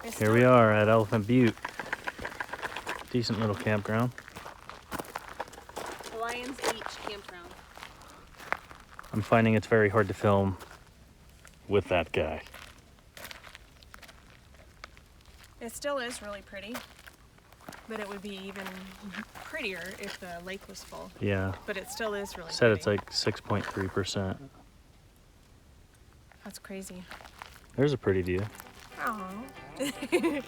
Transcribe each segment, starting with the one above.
Here we are at Elephant Butte. Decent little campground. The Lions Beach campground. I'm finding it's very hard to film with that guy. It still is really pretty, but it would be even prettier if the lake was full. Yeah. But it still is really Said pretty. it's like 6.3%. That's crazy. There's a pretty view. Aww.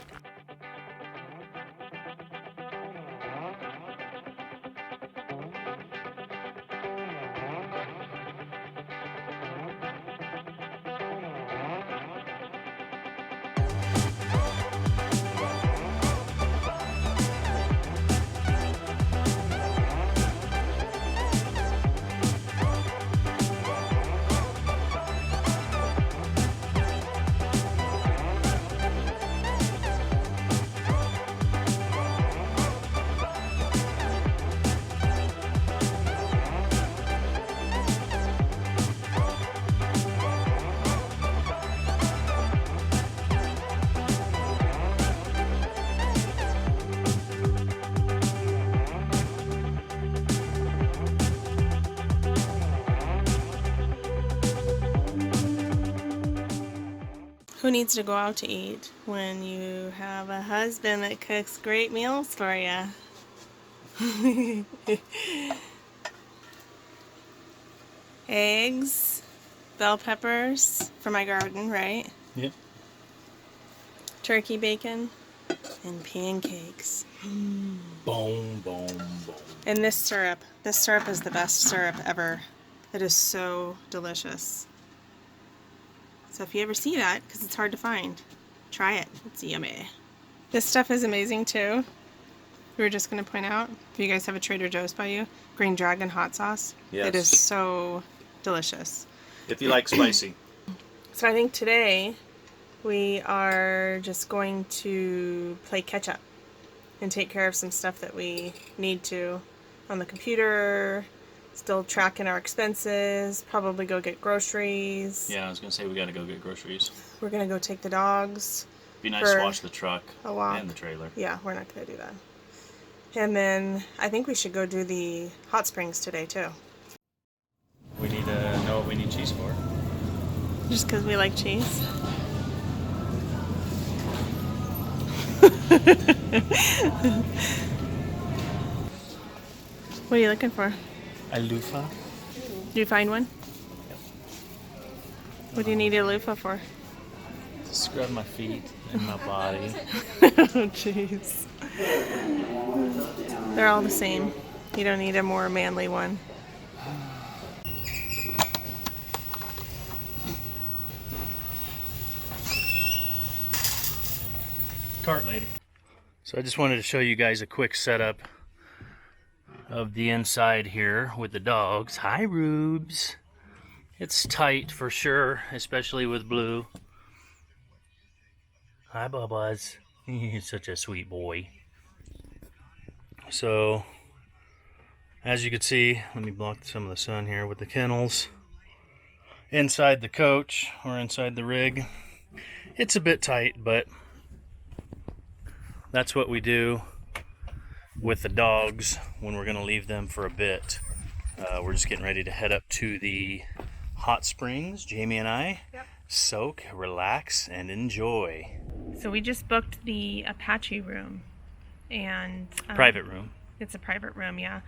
Who needs to go out to eat when you have a husband that cooks great meals for you? Eggs, bell peppers for my garden, right? Yep. Turkey bacon, and pancakes. Boom, boom, boom. And this syrup. This syrup is the best syrup ever. It is so delicious. So if you ever see that, because it's hard to find, try it. It's yummy. This stuff is amazing too. We were just going to point out, if you guys have a Trader Joe's by you, Green Dragon hot sauce. Yes. It is so delicious. If you like spicy. So I think today we are just going to play catch up and take care of some stuff that we need to on the computer. Still tracking our expenses, probably go get groceries. Yeah, I was going to say we got to go get groceries. We're going to go take the dogs. Be nice to wash the truck a walk. and the trailer. Yeah, we're not going to do that. And then I think we should go do the hot springs today too. We need to know what we need cheese for. Just because we like cheese. What are you looking for? A loofah. Did you find one? Yep. What do you need a loofah for? To scrub my feet and my body. Oh, jeez. They're all the same. You don't need a more manly one. Cart lady. So I just wanted to show you guys a quick setup of the inside here with the dogs. Hi, Rubes. It's tight for sure, especially with Blue. Hi, Bubba's. He's such a sweet boy. So, as you can see, let me block some of the sun here with the kennels. Inside the coach, or inside the rig, it's a bit tight, but that's what we do with the dogs when we're going to leave them for a bit. We're just getting ready to head up to the hot springs, Jamie and I. Yep. Soak, relax, and enjoy. So we just booked the Apache room. And Private room. It's a private room, yeah.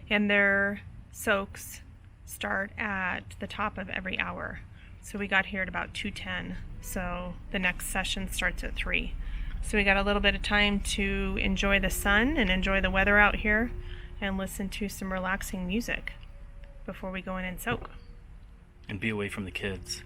And their soaks start at the top of every hour. So we got here at about 2:10. So the next session starts at 3. So we got a little bit of time to enjoy the sun and enjoy the weather out here and listen to some relaxing music before we go in and soak. And be away from the kids.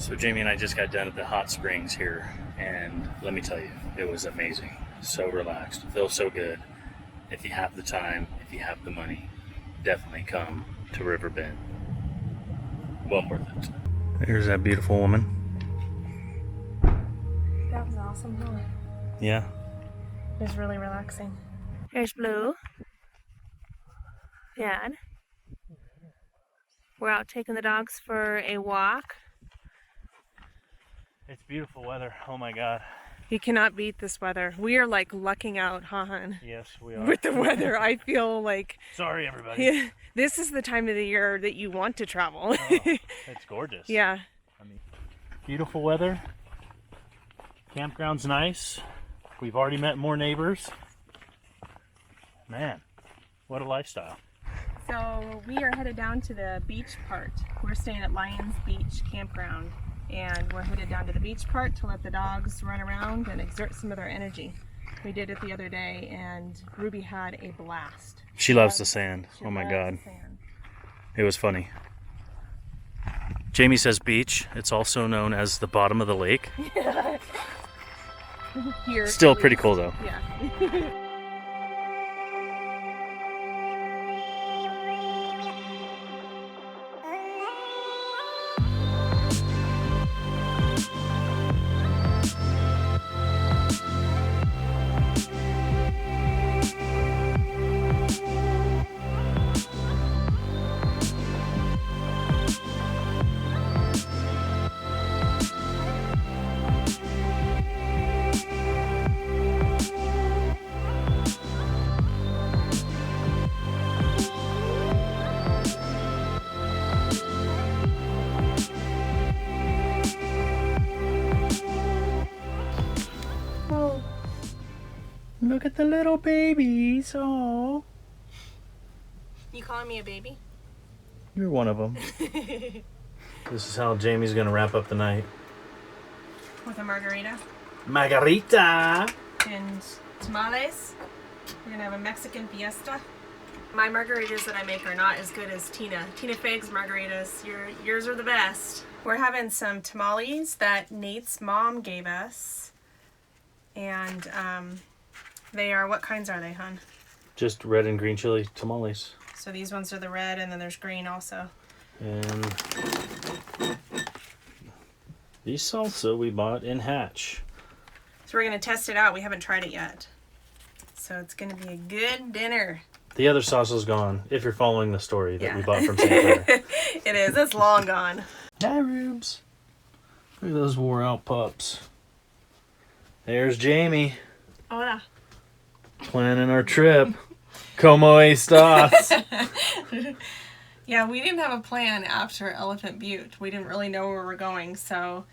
So Jamie and I just got done at the hot springs here, and let me tell you, it was amazing. So relaxed, feels so good. If you have the time, if you have the money, definitely come to Riverbend. Well worth it. There's that beautiful woman. That was awesome, huh? Yeah. It was really relaxing. There's Blue. Dad. We're out taking the dogs for a walk. It's beautiful weather. Oh my God. You cannot beat this weather. We are like lucking out, huh, hon? Yes, we are. With the weather, I feel like Sorry, everybody. yeah, this is the time of the year that you want to travel. Oh, it's gorgeous. Yeah. I mean, beautiful weather. Campground's nice. We've already met more neighbors. Man, what a lifestyle. So we are headed down to the beach part. We're staying at Lions Beach Campground, and we're headed down to the beach part to let the dogs run around and exert some of their energy. We did it the other day, and Ruby had a blast. She loves the sand. She Oh my loves God. the sand. It was funny. Jamie says beach. It's also known as the bottom of the lake. Here, Still at pretty least. cool though. Yeah. Look at the little babies. Oh, You calling me a baby? you're one of them. This is how Jamie's gonna wrap up the night. With a margarita Margarita. and tamales. We're gonna have a Mexican fiesta. My margaritas that I make are not as good as Tina Fig's margaritas. Yours are the best. We're having some tamales that Nate's mom gave us, and they are, what kinds are they, hon? Just red and green chili tamales. So these ones are the red, and then there's green also. And these salsa we bought in Hatch. So we're gonna test it out. We haven't tried it yet. So it's gonna be a good dinner. The other salsa's gone, if you're following the story that Yeah. we bought from St. Clair. It is. It's long gone. Hi, Rubes. Look at those wore out pups. There's Jamie Hola. planning our trip. Como estas? Yeah, we didn't have a plan after Elephant Butte. We didn't really know where we're going, so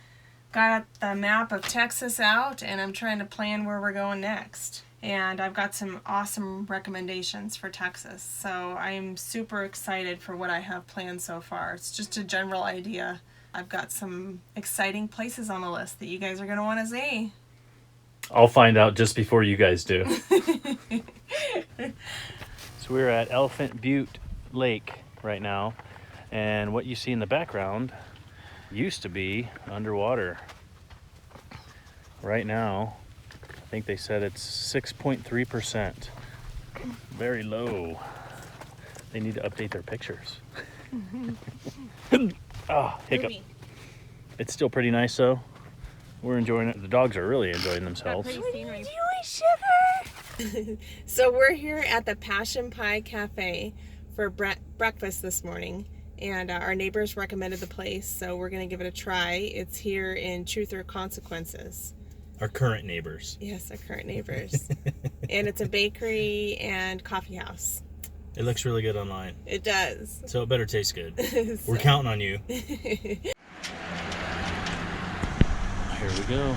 got the map of Texas out, and I'm trying to plan where we're going next. And I've got some awesome recommendations for Texas, so I'm super excited for what I have planned so far. It's just a general idea. I've got some exciting places on the list that you guys are going to want to see. I'll find out just before you guys do. So we're at Elephant Butte Lake right now, and what you see in the background used to be underwater. Right now, I think they said it's 6.3%. Very low. They need to update their pictures. Ah, hiccup. Ruby. It's still pretty nice though. We're enjoying it. The dogs are really enjoying themselves. So we're here at the Passion Pie Cafe for breakfast this morning, and our neighbors recommended the place, so we're going to give it a try. It's here in Truth or Consequences. Our current neighbors. Yes, our current neighbors. And it's a bakery and coffee house. It looks really good online. It does. So it better taste good. So- We're counting on you. Here we go.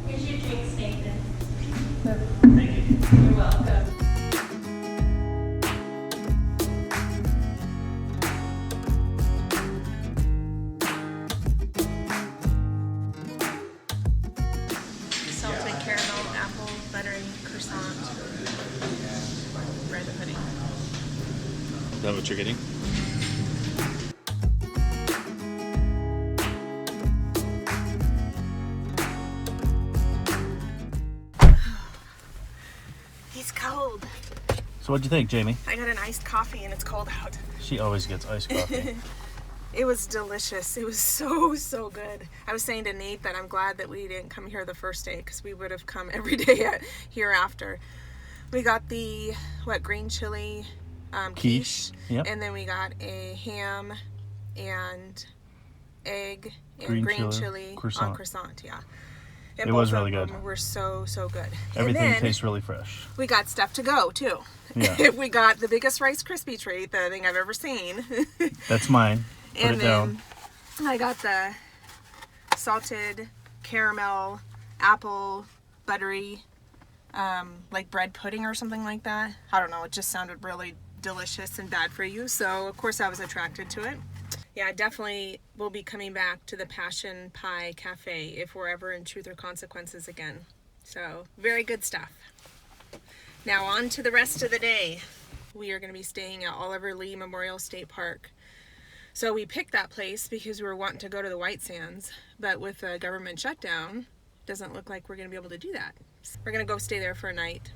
Here's your drinks, Nathan. Thank you. You're welcome. Salted caramel that what you're getting? He's cold. So what'd you think, Jamie? I got an iced coffee and it's cold out. She always gets iced coffee. It was delicious. It was so good. I was saying to Nate that I'm glad that we didn't come here the first day because we would have come every day hereafter. We got the green chili quiche, Yep. and then we got a ham and egg and Green chili chili croissant. on croissant. Yeah, and It both was really of good. them were so good. Everything and then tastes really fresh. we got stuff to go too. Yeah. We got the biggest Rice Krispie treat, the thing I've ever seen. That's mine. Put And it down. then I got the salted caramel apple buttery like bread pudding or something like that. I don't know, it just sounded really delicious and bad for you, so of course I was attracted to it. Yeah, definitely will be coming back to the Passion Pie Cafe if we're ever in Truth or Consequences again. So very good stuff. Now on to the rest of the day. We are going to be staying at Oliver Lee Memorial State Park. So we picked that place because we were wanting to go to the White Sands, but with a government shutdown, doesn't look like we're going to be able to do that. We're going to go stay there for a night.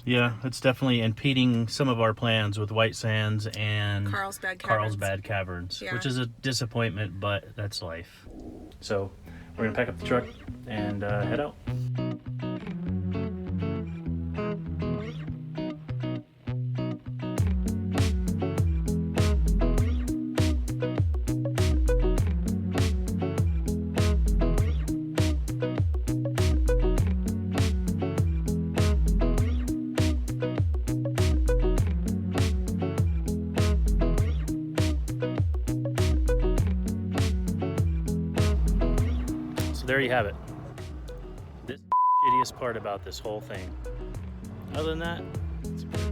Yeah, it's definitely impeding some of our plans with White Sands and Carlsbad Caverns, Yeah. which is a disappointment, but that's life. So we're gonna pack up the truck and head out. So there you have it. This is the shittiest part about this whole thing. Other than that, it's pretty